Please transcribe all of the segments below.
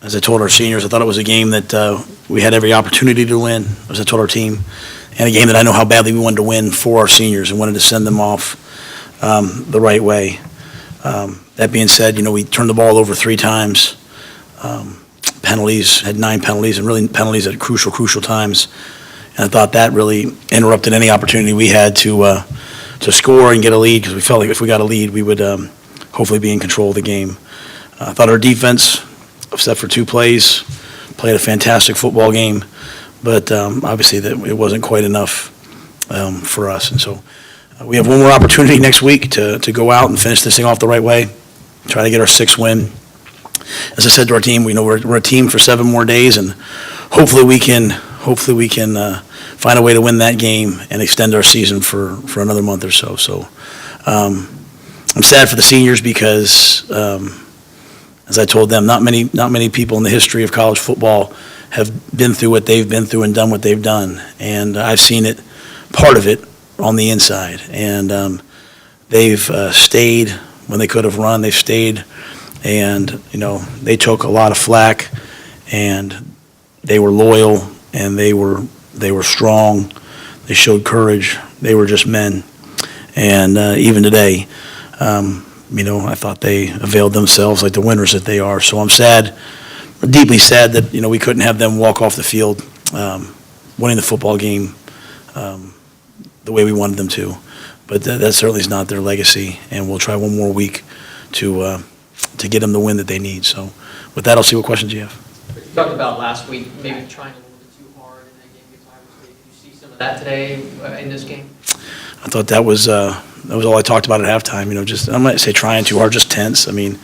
as I told our seniors, I thought it was a game that we had every opportunity to win, as I told our team, and a game that I know how badly we wanted to win for our seniors and wanted to send them off the right way. That being said, we turned the ball over 3 times. Penalties, had 9 penalties, and really penalties at crucial times. And I thought that really interrupted any opportunity we had to score and get a lead, because we felt like if we got a lead, we would hopefully be in control of the game. I thought our defense, except for 2 plays, played a fantastic football game, but obviously that it wasn't quite enough for us. And so we have one more opportunity next week to go out and finish this thing off the right way, try to get our 6th win. As I said to our team, we know we're a team for 7 more days, and hopefully we can find a way to win that game and extend our season for another month or so. So I'm sad for the seniors because, as I told them, not many people in the history of college football have been through what they've been through and done what they've done, and I've seen it, part of it, on the inside. And they've stayed when they could have run. They've stayed. And, they took a lot of flack, and they were loyal, and they were strong. They showed courage. They were just men. And even today, I thought they availed themselves like the winners that they are. So I'm sad, deeply sad that, we couldn't have them walk off the field winning the football game the way we wanted them to. But that certainly is not their legacy, and we'll try one more week to get them the win that they need. So with that, I'll see what questions you have. You talked about last week maybe trying a little bit too hard in that game against Iowa State. Did you see some of that today in this game? I thought that was all I talked about at halftime. Just, I'm not say trying too hard, just tense. I mean,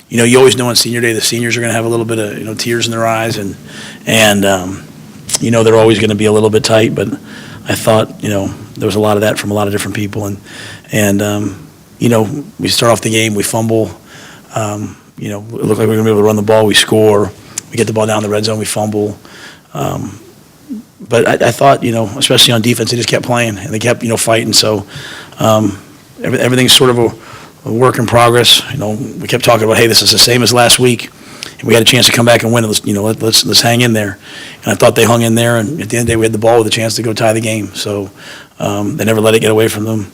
you always know on senior day the seniors are going to have a little bit of tears in their eyes, and they're always going to be a little bit tight. But I thought there was a lot of that from a lot of different people, and we start off the game, we fumble. It looked like we were going to be able to run the ball. We score. We get the ball down the red zone. We fumble. But I thought, especially on defense, they just kept playing and they kept, fighting. So everything's sort of a work in progress. We kept talking about, hey, this is the same as last week, and we had a chance to come back and win. Let's hang in there. And I thought they hung in there. And at the end of the day, we had the ball with a chance to go tie the game. So they never let it get away from them.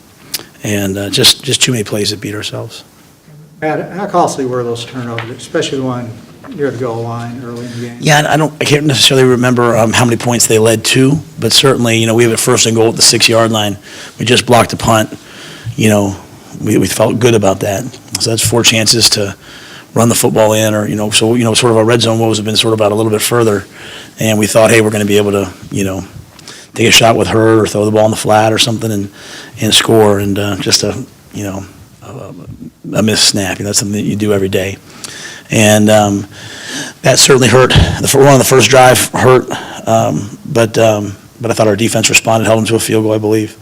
And just too many plays that beat ourselves. Matt, how costly were those turnovers, especially the one near the goal line early in the game? Yeah, I can't necessarily remember how many points they led to, but certainly, we have a 1st and goal at the 6-yard line. We just blocked a punt. We felt good about that. So that's 4 chances to run the football in, or sort of our red zone woes have been sort of out a little bit further, and we thought, hey, we're going to be able to, take a shot with her or throw the ball in the flat or something and score, and just a missed snap. That's something that you do every day. And that certainly hurt. The run on the first drive hurt, but I thought our defense responded, held them to a field goal, I believe.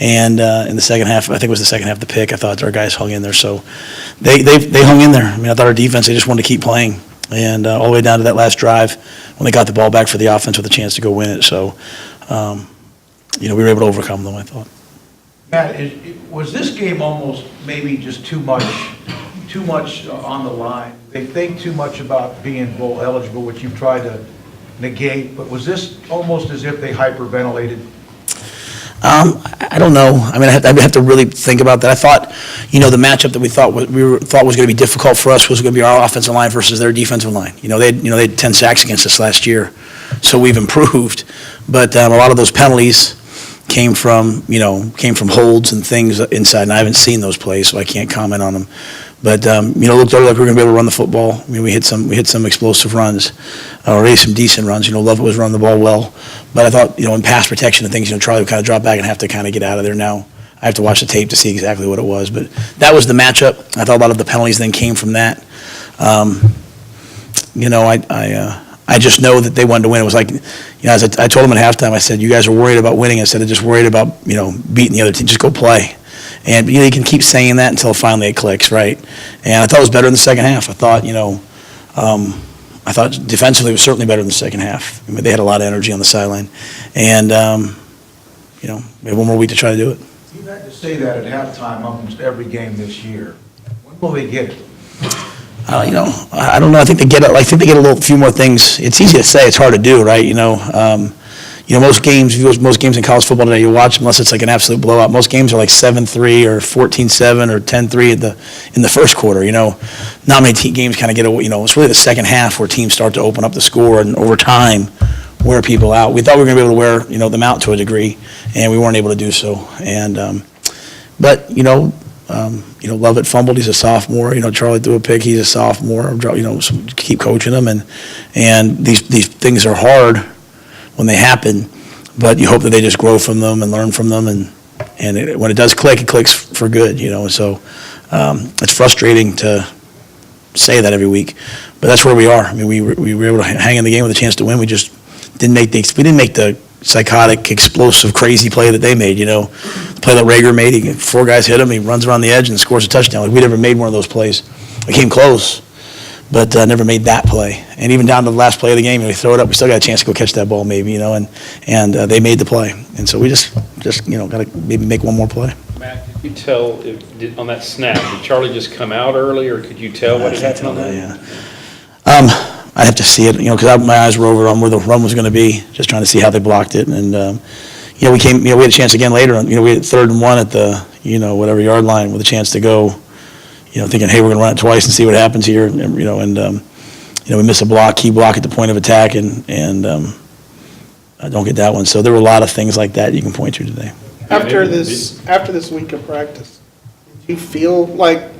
And in the second half, I think it was the second half of the pick, I thought our guys hung in there. So they hung in there. I thought our defense, they just wanted to keep playing. And all the way down to that last drive when they got the ball back for the offense with a chance to go win it. So, we were able to overcome them, I thought. Matt, was this game almost maybe just too much on the line? They think too much about being bowl eligible, which you've tried to negate, but was this almost as if they hyperventilated? I don't know. I'd have to really think about that. I thought, the matchup that we thought was going to be difficult for us was going to be our offensive line versus their defensive line. They had 10 sacks against us last year, so we've improved. But a lot of those penalties came from holds and things inside, and I haven't seen those plays, so I can't comment on them. But it looked like we were going to be able to run the football. We hit some explosive runs, or maybe some decent runs. Lovett was running the ball well, but I thought in pass protection and things, Charlie would kind of drop back and have to kind of get out of there. Now I have to watch the tape to see exactly what it was, but that was the matchup. I thought a lot of the penalties then came from that. I just know that they wanted to win. It was like, as I told them at halftime, I said, you guys are worried about winning. I said, they're just worried about, beating the other team. Just go play. And, you can keep saying that until finally it clicks, right? And I thought it was better in the second half. I thought, I thought defensively it was certainly better in the second half. They had a lot of energy on the sideline. And, we have one more week to try to do it. You've had to say that at halftime almost every game this year. When will they get it? I don't know. I think they get a few more things. It's easy to say, it's hard to do, right? Most games, in college football today, you watch, unless it's like an absolute blowout, most games are like 7-3 or 14-7 or 10-3 in the first quarter. Not many games kind of get away. It's really the second half where teams start to open up the score and over time wear people out. We thought we were going to be able to wear them out to a degree, and we weren't able to do so. And Lovett fumbled. He's a sophomore. Charlie threw a pick. He's a sophomore. So keep coaching him, and these things are hard when they happen, but you hope that they just grow from them and learn from them, and when it does click, it clicks for good. So it's frustrating to say that every week, but that's where we are. I mean, we were able to hang in the game with a chance to win. We just didn't make the psychotic, explosive, crazy play that they made. The play that Rager made, 4 guys hit him, he runs around the edge and scores a touchdown. Like, we never made one of those plays. We came close, but never made that play. And even down to the last play of the game, we throw it up, we still got a chance to go catch that ball maybe, and they made the play. And so we just got to maybe make one more play. Matt, could you tell on that snap, did Charlie just come out early, or could you tell what had happened on that? Yeah. I'd have to see it, because my eyes were over on where the run was going to be, just trying to see how they blocked it. And, we had a chance again later. We had 3rd and 1 at the, whatever yard line with a chance to go, thinking, hey, we're going to run it twice and see what happens here. And we miss a key block at the point of attack, and I don't get that one. So there were a lot of things like that you can point to today. After this week of practice, do you feel like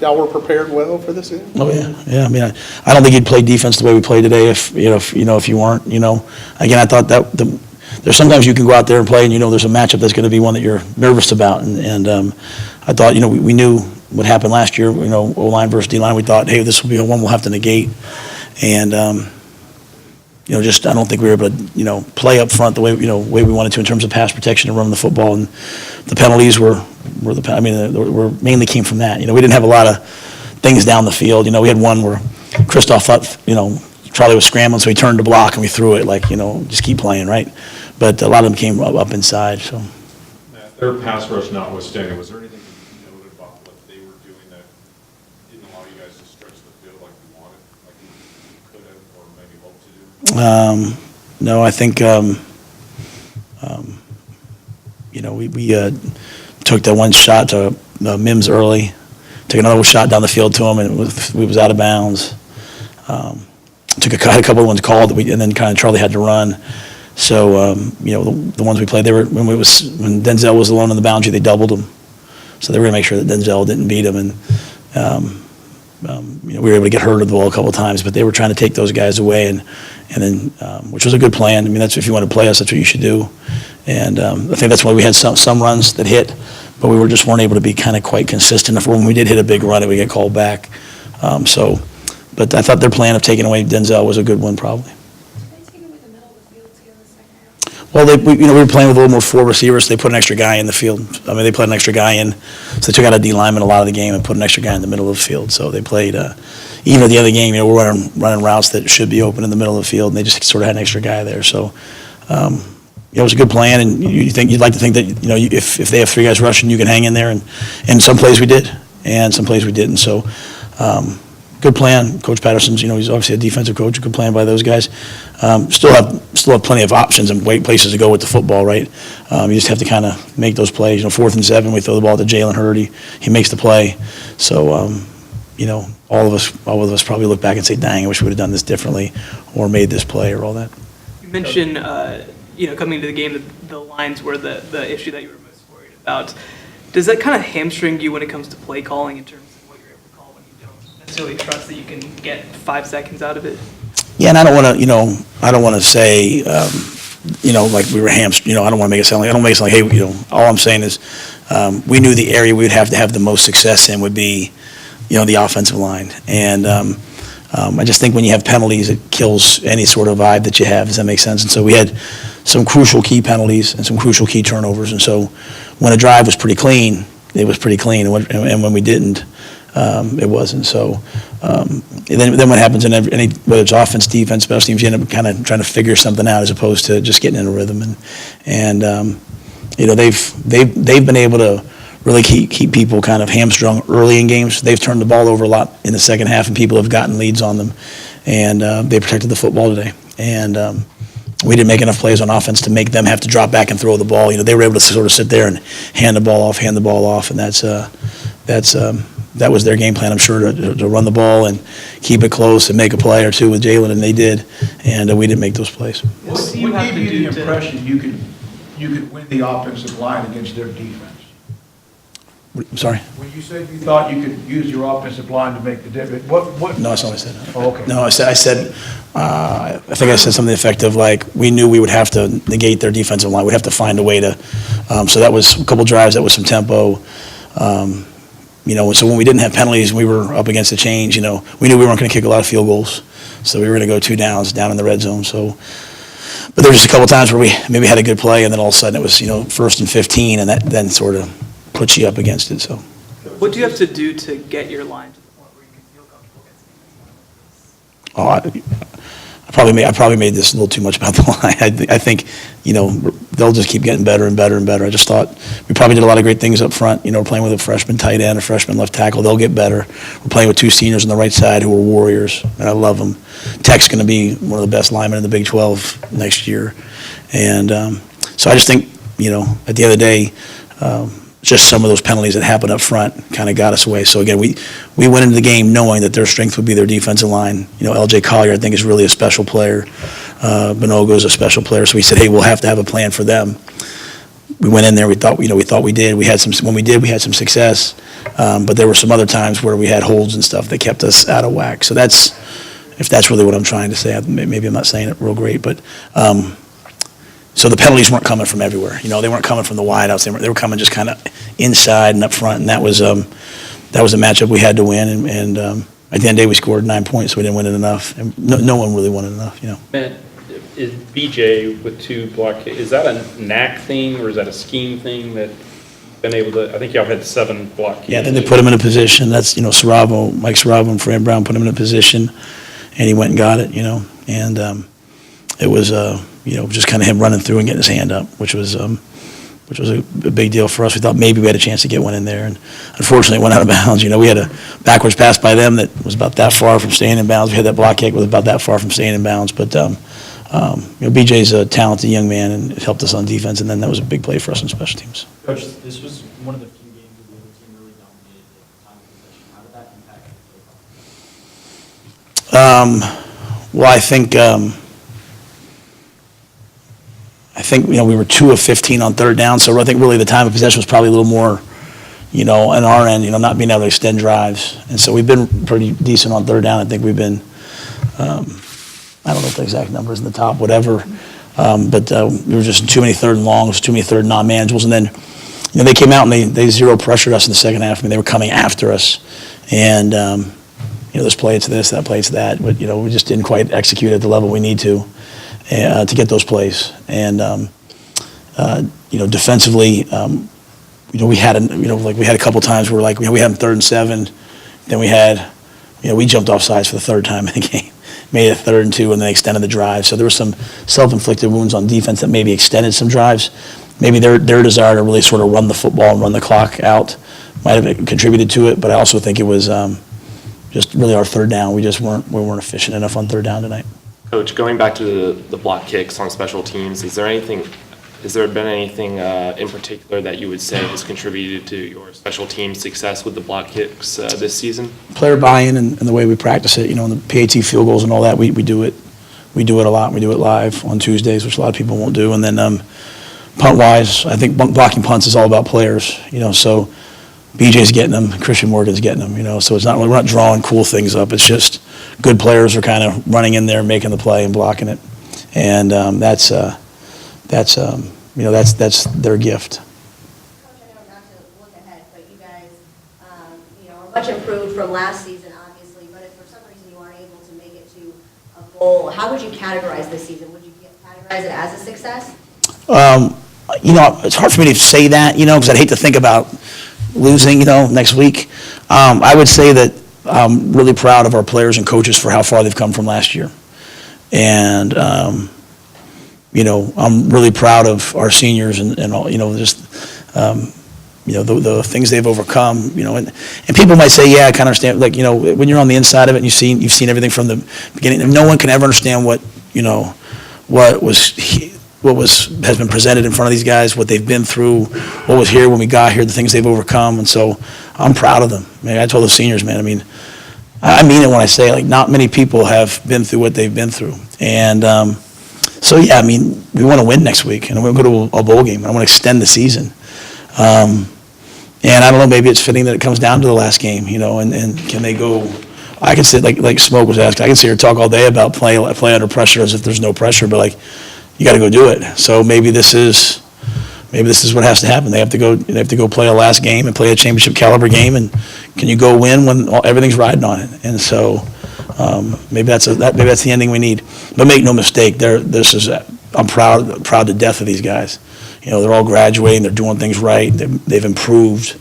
y'all were prepared well for this game? Oh yeah. I mean, I don't think you'd play defense the way we play today if you weren't. Again, I thought that there's sometimes you can go out there and play, and there's a matchup that's going to be one that you're nervous about, and I thought we knew what happened last year. O-line versus D-line. We thought, hey, this will be one we'll have to negate, and I don't think we were able to play up front the way way we wanted to in terms of pass protection and running the football, and the penalties were mainly came from that. We didn't have a lot of things down the field. We had one where Christoph thought Charlie was scrambling, so he turned to block and we threw it just keep playing, right? But a lot of them came up inside. So their pass rush notwithstanding, was there anything you noted about what they were doing that didn't allow you guys to stretch the field like you wanted, like you could have or maybe hoped to do? No, I think we took that one shot to Mims early, took another shot down the field to him, and we was out of bounds. Had a couple of ones called, and then kind of Charlie had to run. So the ones we played, when Denzel was alone on the boundary, they doubled him. So they were going to make sure that Denzel didn't beat him, and we were able to get hurt of the ball a couple of times, but they were trying to take those guys away, and then which was a good plan. I mean, that's if you want to play us, that's what you should do. And I think that's why we had some runs that hit, but we just weren't able to be kind of quite consistent. When we did hit a big run, we get called back. But I thought their plan of taking away Denzel was a good one, probably. Did they take away the middle of the field too in the second half? Well, we were playing with a little more 4 receivers, so they put an extra guy in the field. I mean, they put an extra guy in, so they took out a D lineman a lot of the game and put an extra guy in the middle of the field. So they played, even at the other game, we're running routes that should be open in the middle of the field, and they just sort of had an extra guy there. So it was a good plan, and you'd like to think that if they have 3 guys rushing, you can hang in there, and some plays we did, and some plays we didn't. So good plan. Coach Patterson's, he's obviously a defensive coach. Good plan by those guys. Still have plenty of options and places to go with the football, right? You just have to kind of make those plays. 4th and 7, we throw the ball to Jalen Hurd. He makes the play. So all of us probably look back and say, dang, I wish we would have done this differently or made this play or all that. You mentioned, coming into the game, the lines were the issue that you were most worried about. Does that kind of hamstring you when it comes to play calling in terms of what you're able to call when you don't necessarily trust that you can get 5 seconds out of it? Yeah, and I don't want to say, like we were hamstrung. I don't want to make it sound like, hey, all I'm saying is we knew the area we would have to have the most success in would be, the offensive line. And I just think when you have penalties, it kills any sort of vibe that you have. Does that make sense? And so we had some crucial key penalties and some crucial key turnovers. And so when a drive was pretty clean, it was pretty clean. And when we didn't, it wasn't. So then what happens in whether it's offense, defense, special teams, you end up kind of trying to figure something out as opposed to just getting in a rhythm. And they've been able to really keep people kind of hamstrung early in games. They've turned the ball over a lot in the second half, and people have gotten leads on them, and they protected the football today. And we didn't make enough plays on offense to make them have to drop back and throw the ball. They were able to sort of sit there and hand the ball off, and that was their game plan, I'm sure, to run the ball and keep it close and make a play or two with Jalen, and they did, and we didn't make those plays. What do you have gave to you do the to- impression you could win the offensive line against their defense? I'm sorry? When you said you thought you could use your offensive line to make the difference, what? No, that's not what I said. Oh, okay. No, I think I said something effective, like, we knew we would have to negate their defensive line. We'd have to find a way to, so that was a couple drives, that was some tempo. So when we didn't have penalties, we were up against the change, we knew we weren't going to kick a lot of field goals. So we were going to go 2 downs down in the red zone. So, but there was just a couple times where we maybe had a good play, and then all of a sudden it was, 1st and 15, and that then sort of puts you up against it, so. What do you have to do to get your line to the point where you can feel comfortable against defense? I probably made this a little too much about the line. I think, they'll just keep getting better and better and better. I just thought we probably did a lot of great things up front. We're playing with a freshman tight end, a freshman left tackle. They'll get better. We're playing with 2 seniors on the right side who are warriors, and I love them. Tech's going to be one of the best linemen in the Big 12 next year. And so I just think, at the end of the day, just some of those penalties that happened up front kind of got us away. So again, we went into the game knowing that their strength would be their defensive line. LJ Collier, I think, is really a special player. Bonogo is a special player. So we said, hey, we'll have to have a plan for them. We went in there. We thought we did. We had some success. But there were some other times where we had holds and stuff that kept us out of whack. So if that's really what I'm trying to say. Maybe I'm not saying it real great, but. So the penalties weren't coming from everywhere. They weren't coming from the wideouts. They were coming just kind of inside and up front, and that was a matchup we had to win. And at the end of the day, we scored 9 points, so we didn't win it enough. And no one really won it enough. Matt, is BJ with 2 block, is that a knack thing or is that a scheme thing that you've been able to? I think y'all had 7 block kicks. Yeah, I think they put him in a position. That's Mike Saravo and Fran Brown put him in a position, and he went and got it. And it was just kind of him running through and getting his hand up, which was a big deal for us. We thought maybe we had a chance to get one in there, and unfortunately it went out of bounds. We had a backwards pass by them that was about that far from staying in bounds. We had that block kick was about that far from staying in bounds. But BJ's a talented young man and helped us on defense, and then that was a big play for us on special teams. Coach, this was one of the few games where the other team really dominated the time of possession. How did that impact the play call? Well, I think we were 2 of 15 on 3rd down, so I think really the time of possession was probably a little more, on our end, not being able to extend drives. And so we've been pretty decent on 3rd down. I think we've been, I don't know if the exact number is in the top, whatever, but we were just too many 3rd and longs, too many 3rd and non-manageables. And then, they came out and they zero pressured us in the second half. They were coming after us. And, this play to this, that play to that, but, we just didn't quite execute at the level we need to get those plays. And, defensively, we had a couple times where we had them 3rd and 7, then we jumped off sides for the 3rd time in the game, made it 3rd and 2, and then extended the drive. So there were some self-inflicted wounds on defense that maybe extended some drives. Maybe their desire to really sort of run the football and run the clock out might have contributed to it, but I also think it was just really our 3rd down. We weren't efficient enough on 3rd down tonight. Coach, going back to the block kicks on special teams, has there been anything in particular that you would say has contributed to your special team success with the block kicks this season? Player buy-in and the way we practice it, and the PAT field goals and all that, we do it. We do it a lot. We do it live on Tuesdays, which a lot of people won't do. And then punt-wise, I think blocking punts is all about players, so BJ's getting them, Christian Morgan's getting them, so it's not, we're not drawing cool things up. It's just good players are kind of running in there, making the play and blocking it. And that's their gift. Coach, I know not to look ahead, but you guys, are much improved from last season, obviously. But if for some reason you aren't able to make it to a bowl, how would you categorize this season? Would you categorize it as a success? It's hard for me to say that, because I'd hate to think about losing, next week. I would say that I'm really proud of our players and coaches for how far they've come from last year. And, I'm really proud of our seniors and all, just, the things they've overcome, and people might say, yeah, I kind of understand, like, when you're on the inside of it and you've seen everything from the beginning, and no one can ever understand what has been presented in front of these guys, what they've been through, what was here when we got here, the things they've overcome, and so I'm proud of them. I told the seniors, man, I mean it when I say, like, not many people have been through what they've been through, and so yeah, we want to win next week, and we're going to go to a bowl game, and I want to extend the season. And I don't know, maybe it's fitting that it comes down to the last game, and can they go? I can sit, like Smoke was asking, I can sit here and talk all day about play under pressure as if there's no pressure, but, like, you got to go do it. So maybe this is what has to happen. They have to go play a last game and play a championship caliber game, and can you go win when everything's riding on it? And so maybe that's the ending we need. But make no mistake, I'm proud to death of these guys. They're all graduating, they're doing things right, they've improved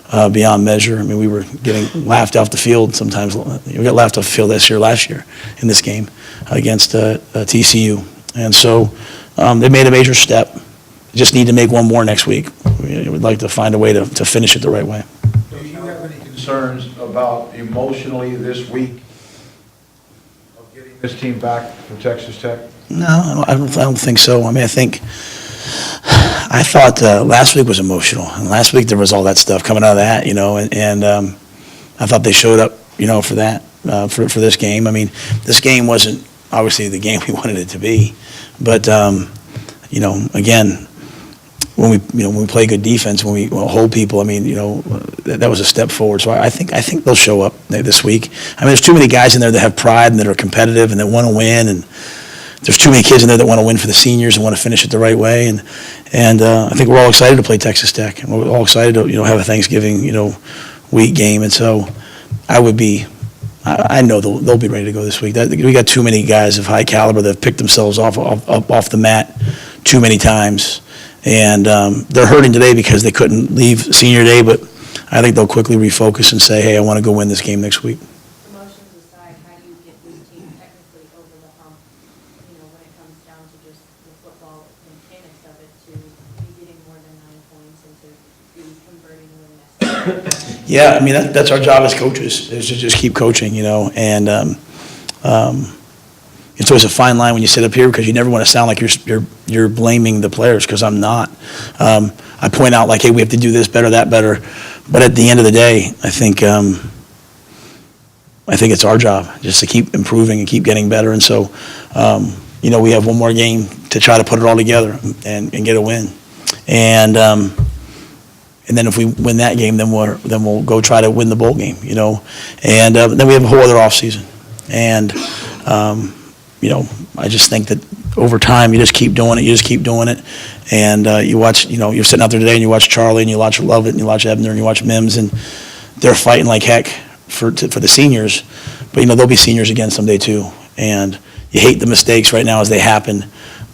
beyond measure. I mean, we were getting laughed off the field sometimes. We got laughed off the field last year in this game against TCU. And so they made a major step. Just need to make one more next week. We would like to find a way to finish it the right way. Do you have any concerns about emotionally this week of getting this team back from Texas Tech? No, I don't think so. I thought last week was emotional, and last week there was all that stuff coming out of that, and I thought they showed up, for that, for this game. I mean, this game wasn't obviously the game we wanted it to be, but again, when we play good defense, when we hold people, that was a step forward. So I think they'll show up this week. There's too many guys in there that have pride and that are competitive and that want to win, and there's too many kids in there that want to win for the seniors and want to finish it the right way. And I think we're all excited to play Texas Tech, and we're all excited to have a Thanksgiving week game. And so I know they'll be ready to go this week. We got too many guys of high caliber that have picked themselves off the mat too many times, and they're hurting today because they couldn't leave senior day. But I think they'll quickly refocus and say, hey, I want to go win this game next week. Emotions aside, how do you get this team technically over the hump, when it comes down to just the football mechanics of it, to be getting more than 9 points and to be converting when necessary? Yeah, that's our job as coaches, is to just keep coaching, and it's always a fine line when you sit up here because you never want to sound like you're blaming the players, because I'm not. I point out, like, hey, we have to do this better, that better, but at the end of the day, I think it's our job just to keep improving and keep getting better. And so, we have one more game to try to put it all together and get a win. And then if we win that game, then we'll go try to win the bowl game, And then we have a whole other offseason. And, I just think that over time, you just keep doing it. And you watch, you're sitting out there today and you watch Charlie and you watch Lovett and you watch Ebner and you watch Mims, and they're fighting like heck for the seniors. But, they'll be seniors again someday too. And you hate the mistakes right now as they happen.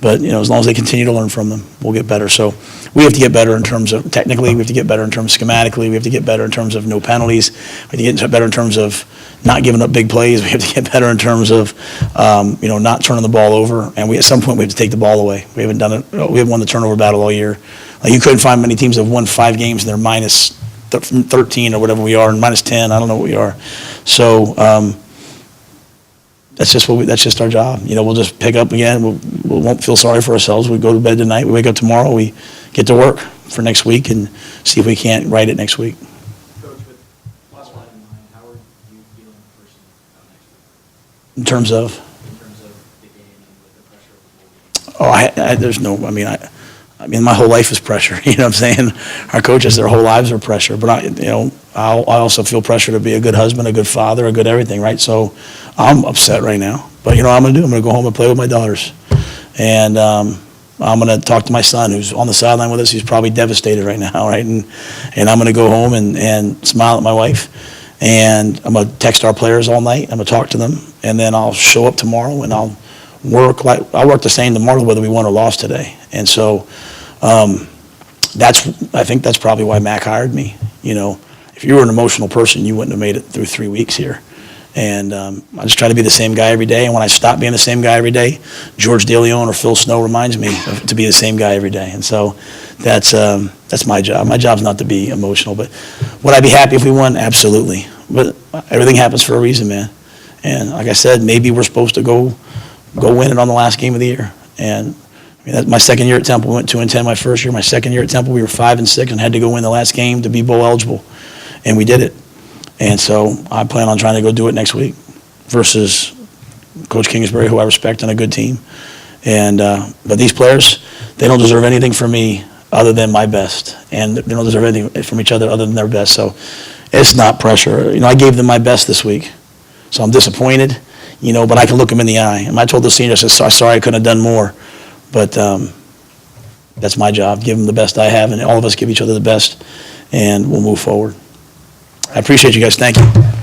But, as long as they continue to learn from them, we'll get better. So we have to get better in terms of technically, we have to get better in terms of schematically, we have to get better in terms of no penalties, we have to get better in terms of not giving up big plays, we have to get better in terms of, not turning the ball over. And at some point we have to take the ball away. We haven't done it. We haven't won the turnover battle all year. Like, you couldn't find many teams that have won 5 games and they're minus 13 or whatever we are, and minus 10, I don't know what we are. So, that's just our job. We'll just pick up again. We won't feel sorry for ourselves. We go to bed tonight. We wake up tomorrow. We get to work for next week and see if we can't write it next week. Coach, with last line in mind, how are you feeling personally about next week? In terms of? In terms of the game and with the pressure of the whole game? My whole life is pressure. You know what I'm saying? Our coaches, their whole lives are pressure. But I also feel pressure to be a good husband, a good father, a good everything, right? So I'm upset right now. But what I'm going to do? I'm going to go home and play with my daughters. And I'm going to talk to my son, who's on the sideline with us. He's probably devastated right now, right? And I'm going to go home and smile at my wife. And I'm going to text our players all night. I'm going to talk to them. And then I'll show up tomorrow and I'll work the same tomorrow whether we won or lost today. And so I think that's probably why Mac hired me. If you were an emotional person, you wouldn't have made it through 3 weeks here. And I just try to be the same guy every day. And when I stop being the same guy every day, George DeLeon or Phil Snow reminds me to be the same guy every day. And so that's my job. My job's not to be emotional, but would I be happy if we won? Absolutely. But everything happens for a reason, man. And like I said, maybe we're supposed to go win it on the last game of the year. And I mean, that's my second year at Temple. We went 2-10 my first year. My second year at Temple, we were 5-6 and had to go win the last game to be bowl eligible, and we did it. And so I plan on trying to go do it next week versus Coach Kingsbury, who I respect, and a good team. And but these players, they don't deserve anything from me other than my best, and they don't deserve anything from each other other than their best. So it's not pressure. You know, I gave them my best this week, so I'm disappointed. You know, but I can look them in the eye. And I told the seniors, I said, sorry I couldn't have done more, but that's my job. Give them the best I have, and all of us give each other the best, and we'll move forward. I appreciate you guys. Thank you.